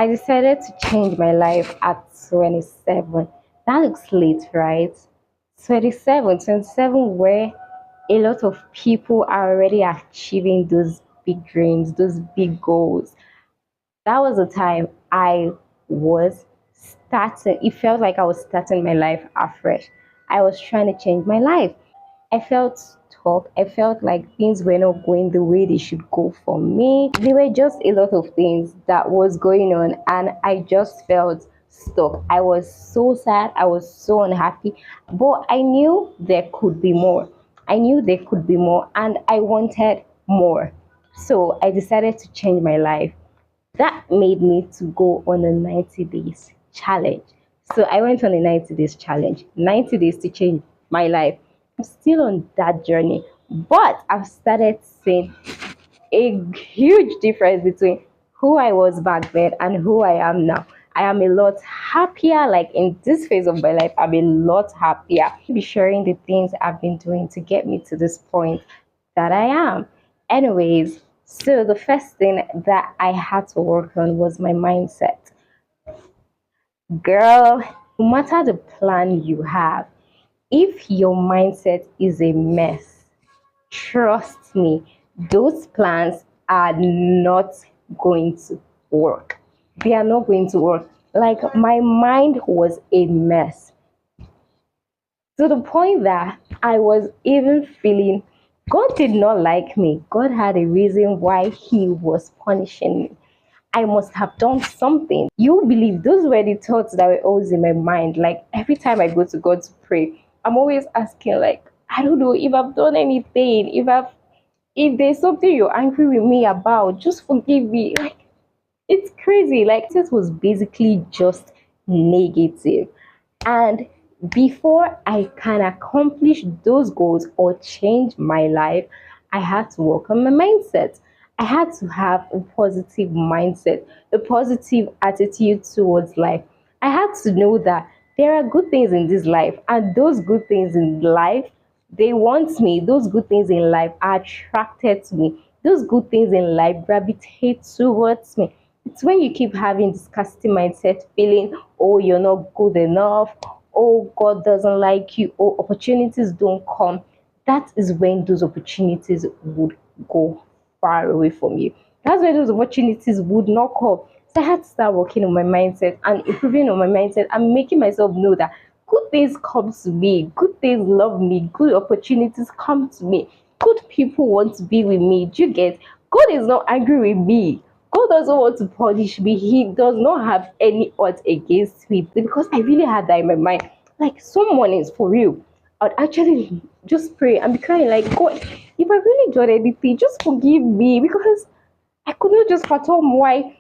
I decided to change my life at 27. That looks late, right? 27, where a lot of people are already achieving those big dreams, those big goals. That was the time I was starting. It felt like I was starting my life afresh. I was trying to change my life. I felt stuck. I felt like things were not going the way they should go for me. There were just a lot of things that was going on, and I just felt stuck. I was so sad. I was so unhappy, but I knew there could be more. I knew there could be more, and I wanted more. So I decided to change my life. That made me to go on a 90 days challenge. So I went on a 90 days challenge, 90 days to change my life. I'm still on that journey, but I've started seeing a huge difference between who I was back then and who I am now. I am a lot happier. Like in this phase of my life, I'm a lot happier. I'll be sharing the things I've been doing to get me to this point that I am. Anyways, so the first thing that I had to work on was my mindset. Girl, no matter the plan you have, if your mindset is a mess, trust me, those plans are not going to work. They are not going to work. Like my mind was a mess to the point that I was even feeling God did not like me. God had a reason why He was punishing me. I must have done something. You believe those were the thoughts that were always in my mind. Like every time I go to God to pray, I'm always asking, like, I don't know if I've done anything, if there's something you're angry with me about, just forgive me. Like it's crazy. Like this was basically just negative. And before I can accomplish those goals or change my life, I had to work on my mindset. I had to have a positive mindset, a positive attitude towards life. I had to know that there are good things in this life, and those good things in life, they want me. Those good things in life are attracted to me. Those good things in life gravitate towards me. It's when you keep having this scarcity mindset, feeling, oh, you're not good enough, oh, God doesn't like you, oh, opportunities don't come. That is when those opportunities would go far away from you. That's why those opportunities would not come. So I had to start working on my mindset and improving on my mindset and making myself know that good things come to me, good things love me, good opportunities come to me, good people want to be with me. Do you get? God is not angry with me. God doesn't want to punish me. He does not have any odds against me because I really had that in my mind. Like someone is for real. I'd actually just pray and be crying like, God, if I really done anything, just forgive me because I could not just fathom why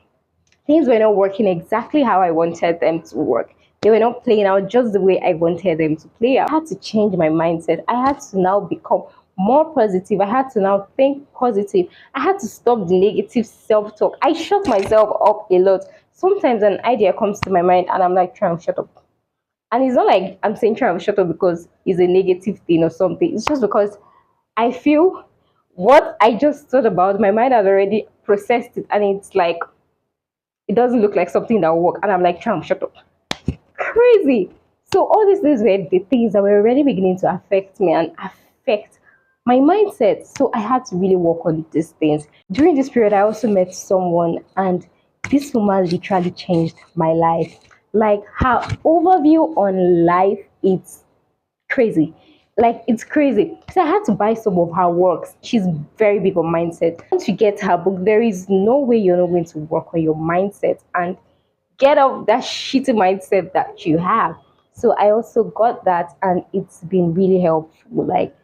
things were not working exactly how I wanted them to work. They were not playing out just the way I wanted them to play out. I had to change my mindset. I had to now become more positive. I had to now think positive. I had to stop the negative self talk. I shut myself up a lot. Sometimes an idea comes to my mind and I'm like, try and shut up. And it's not like I'm saying try and shut up because it's a negative thing or something. It's just because I feel what I just thought about, my mind has already processed it and it's like it doesn't look like something that will work. And I'm like, Tram, shut up. Crazy. So all these things were the things that were already beginning to affect me and affect my mindset. So I had to really work on these things. During this period, I also met someone, and this woman literally changed my life. Like her overview on life, it's crazy. Like it's crazy. So I had to buy some of her works. She's very big on mindset. Once you get her book, there is no way you're not going to work on your mindset and get off that shitty mindset that you have. So I also got that and it's been really helpful. Like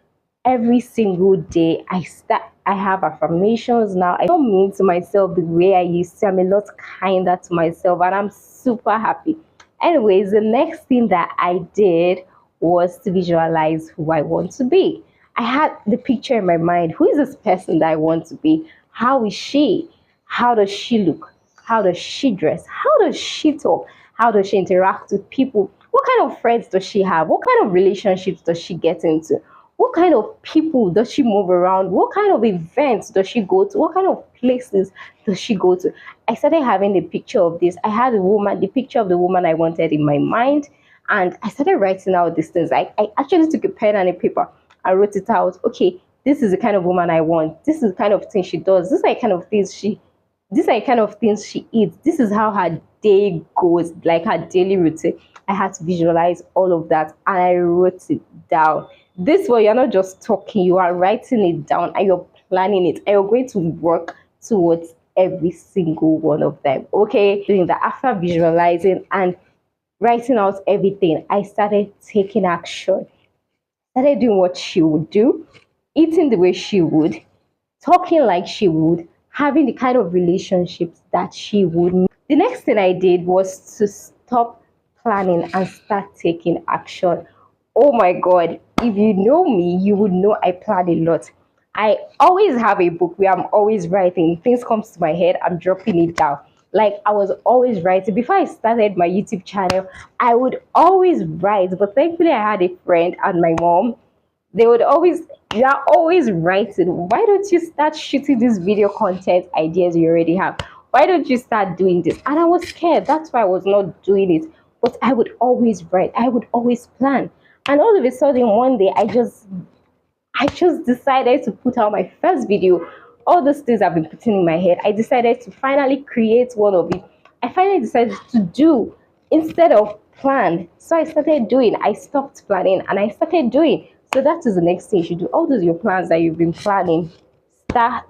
every single day I have affirmations now. I don't mean to myself the way I used to. I'm a lot kinder to myself and I'm super happy. Anyways, the next thing that I did was to visualize who I want to be. I had the picture in my mind. Who is this person that I want to be? How is she? How does she look? How does she dress? How does she talk? How does she interact with people? What kind of friends does she have? What kind of relationships does she get into? What kind of people does she move around? What kind of events does she go to? What kind of places does she go to? I started having the picture of this. I had the picture of the woman I wanted in my mind, and I started writing out these things. I actually took a pen and a paper and wrote it out. Okay, this is the kind of woman I want. This is the kind of thing she does. This is the kind of things she these are the kind of things she eats. This is how her day goes, like her daily routine. I had to visualize all of that and I wrote it down. This way, you're not just talking, you are writing it down and you're planning it and you're going to work towards every single one of them. Okay, doing that after visualizing and writing out everything, I started taking action. Started doing what she would do, eating the way she would, talking like she would, having the kind of relationships that she would. The next thing I did was to stop planning and start taking action. Oh my God, if you know me, you would know I plan a lot. I always have a book where I'm always writing. Things comes to my head, I'm dropping it down. Like I was always writing. Before I started my YouTube channel, I would always write. But thankfully I had a friend and my mom, they would always, you are always writing. Why don't you start shooting these video content ideas you already have? Why don't you start doing this? And I was scared. That's why I was not doing it. But I would always write. I would always plan. And all of a sudden one day I just decided to put out my first video. All those things I've been putting in my head, I decided to finally create one of it. I finally decided to do instead of plan. So I started doing. I stopped planning and I started doing. So that is the next thing you should do. All those your plans that you've been planning, start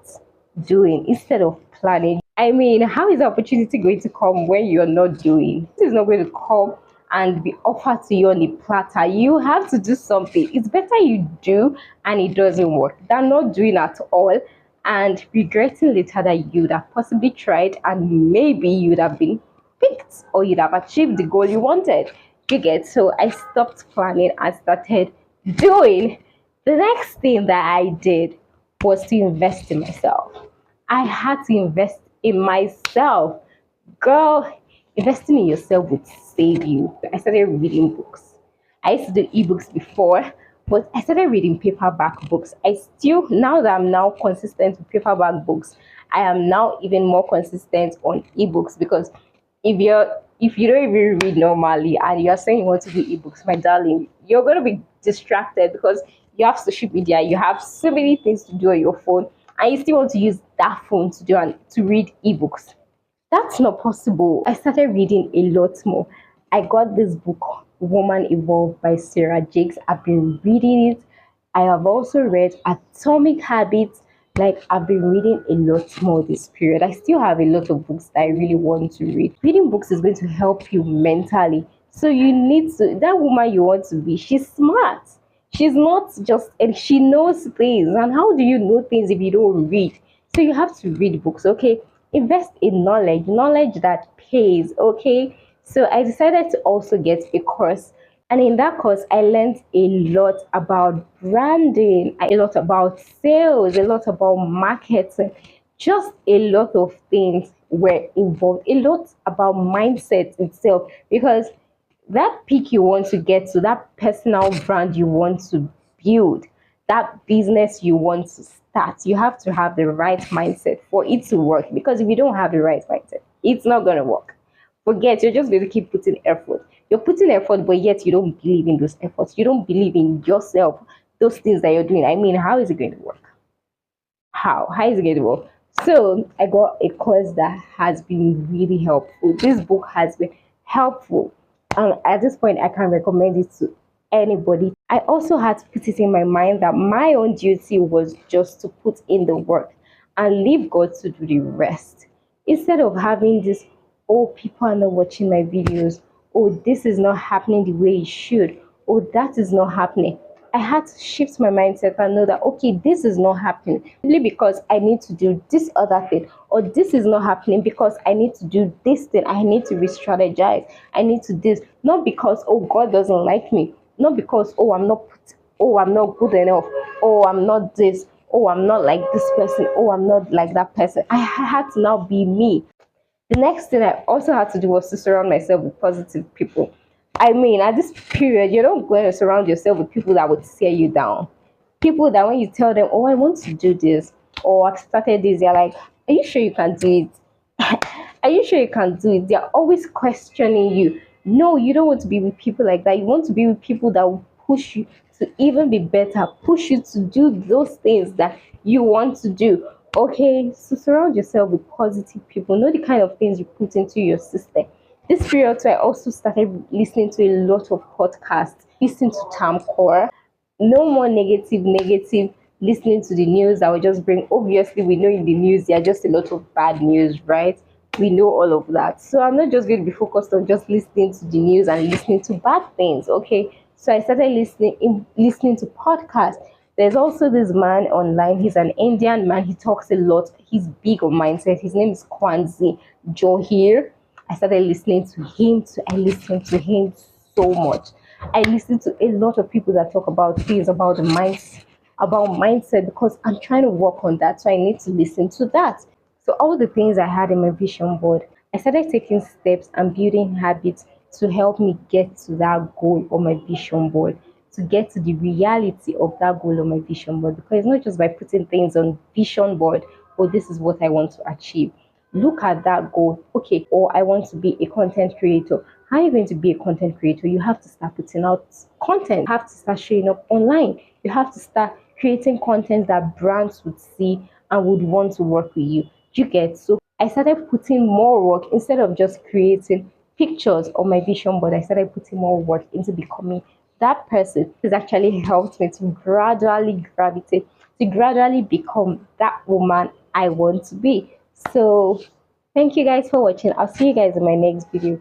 doing instead of planning. I mean, how is the opportunity going to come when you're not doing? It is not going to come and be offered to you on a platter. You have to do something. It's better you do and it doesn't work than not doing at all and regretting later that you'd have possibly tried and maybe you'd have been picked or you'd have achieved the goal you wanted. You get, so I stopped planning and started doing. The next thing that I did was to invest in myself. I had to invest in myself. Girl, investing in yourself would save you. I started reading books. I used to do ebooks before, but I started reading paperback books. I still, now that I'm now consistent with paperback books, I am now even more consistent on ebooks because if you don't even read normally and you're saying you want to do ebooks, my darling, you're going to be distracted because you have social media, you have so many things to do on your phone, and you still want to use that phone to do and to read ebooks. That's not possible. I started reading a lot more. I got this book, Woman Evolved by Sarah Jakes. I've been reading it. I have also read Atomic Habits. Like I've been reading a lot more this period. I still have a lot of books that I really want to read. Reading books is going to help you mentally. So you need to, that woman you want to be, she's smart. She's not just, and she knows things. And how do you know things if you don't read? So you have to read books, okay? Invest in knowledge that pays, okay? So I decided to also get a course, and in that course I learned a lot about branding, a lot about sales, a lot about marketing. Just a lot of things were involved, a lot about mindset itself, because that peak you want to get to, that personal brand you want to build, that business you want to start, you have to have the right mindset for it to work. Because if you don't have the right mindset, it's not going to work. Forget, you're just going to keep putting effort. You're putting effort, but yet you don't believe in those efforts. You don't believe in yourself, those things that you're doing. I mean, how is it going to work? How is it going to work? So I got a course that has been really helpful. This book has been helpful, and at this point I can recommend it to anybody. I also had to put it in my mind that my own duty was just to put in the work and leave God to do the rest, instead of having this, oh, people are not watching my videos, oh, this is not happening the way it should, oh, that is not happening. I had to shift my mindset and know that, okay, this is not happening simply because I need to do this other thing, or this is not happening because I need to do this thing. I need to re-strategize. I need to this, not because, oh, God doesn't like me, not because, oh, I'm not good enough, oh, I'm not this, oh, I'm not like this person, oh, I'm not like that person. I had to now be me. The next thing I also had to do was to surround myself with positive people. I mean, at this period, you're not going to surround yourself with people that would tear you down. People that when you tell them, oh, I want to do this, or I've started this, they're like, Are you sure you can do it? Are you sure you can do it? They're always questioning you. No, you don't want to be with people like that. You want to be with people that will push you to even be better, push you to do those things that you want to do. Okay, so surround yourself with positive people. Know the kind of things you put into your system. This period too, I also started listening to a lot of podcasts, listening to Tamcore. No more negative listening to the news that will just bring. Obviously, we know in the news there are just a lot of bad news, right? We know all of that. So I'm not just going to be focused on just listening to the news and listening to bad things. Okay. So I started listening to podcasts. There's also this man online. He's an Indian man. He talks a lot. He's big on mindset. His name is Kwanzi Johir. I started listening to him. I listened to him so much. I listen to a lot of people that talk about things about mindset because I'm trying to work on that. So I need to listen to that. So all the things I had in my vision board, I started taking steps and building habits to help me get to that goal on my vision board, to get to the reality of that goal on my vision board. Because it's not just by putting things on vision board, oh, this is what I want to achieve. Look at that goal. Okay, or I want to be a content creator. How are you going to be a content creator? You have to start putting out content. You have to start showing up online. You have to start creating content that brands would see and would want to work with you. You get so I started putting more work instead of just creating pictures on my vision board. I started putting more work into becoming that person. This actually helped me to gradually gravitate, to gradually become that woman I want to be. So thank you guys for watching. I'll see you guys in my next video.